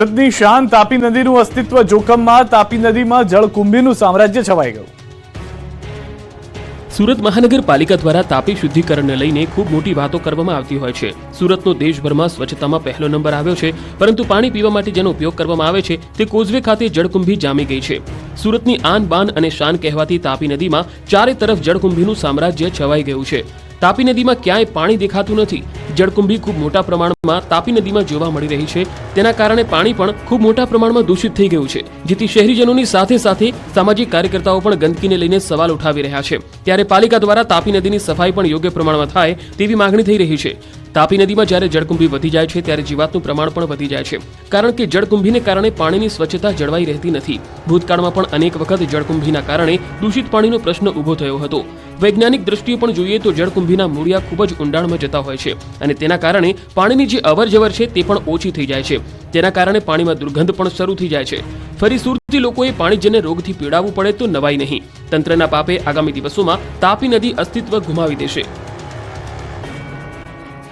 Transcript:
સુરતની શાન તાપી નદીનું અસ્તિત્વ જોખમમાં. તાપી નદીમાં જળકુંભીનું સામ્રાજ્ય છવાઈ ગયું. સુરત મહાનગરપાલિકા દ્વારા તાપી શુદ્ધિકરણને લઈને ખૂબ મોટી વાતો કરવામાં આવતી હોય છે. સુરતનો દેશભરમાં સ્વચ્છતામાં પહેલો નંબર આવ્યો છે, પરંતુ પાણી પીવા માટે જેનો ઉપયોગ કરવામાં આવે છે તે કોઝવે ખાતે જળકુંભી જામી ગઈ છે. સુરતની આન બાન અને શાન કહેવાતી તાપી નદીમાં ચારે તરફ જળકુંભીનું સામ્રાજ્ય છવાઈ ગયું છે. તાપી નદીમાં ક્યાંય પાણી દેખાતું નથી. જળકુંભી ખૂબ મોટા પ્રમાણમાં તાપી નદીમાં જોવા મળી રહી છે. તેના કારણે પાણી પણ ખૂબ મોટા પ્રમાણમાં દૂષિત થઈ ગયું છે, જેથી શહેરીજનોની સાથે સાથે સામાજિક કાર્યકર્તાઓ પણ ગંદકીને લઈને સવાલ ઉઠાવી રહ્યા છે. ત્યારે પાલિકા દ્વારા તાપી નદીની સફાઈ પણ યોગ્ય પ્રમાણમાં થાય તેવી માંગણી થઈ રહી છે. તાપી નદીમાં જ્યારે જળકુંભી વધી જાય છે ત્યારે જીવાતનું પ્રમાણ પણ વધી જાય છે, કારણ કે જળકુંભીને કારણે પાણીની સ્વચ્છતા જળવાઈ રહેતી નથી. ભૂતકાળમાં પણ અનેક વખત જળકુંભીના કારણે દૂષિત પાણીનો પ્રશ્ન ઊભો થયો હતો. વૈજ્ઞાનિક દ્રષ્ટિએ પણ જોઈએ તો જળકુંભીના મૂળિયા ખૂબ જ ઊંડાણમાં જતા હોય છે અને તેના કારણે પાણીની જે અવરજવર છે તે પણ ઓછી થઈ જાય છે. તેના કારણે પાણીમાં દુર્ગંધ પણ શરૂ થઈ જાય છે. ફરી સુરતી લોકોએ પાણીજન્ય રોગથી પીડાવવું પડે તો નવાઈ નહીં. તંત્રના પાપે આગામી દિવસોમાં તાપી નદી અસ્તિત્વ ગુમાવી દેશે.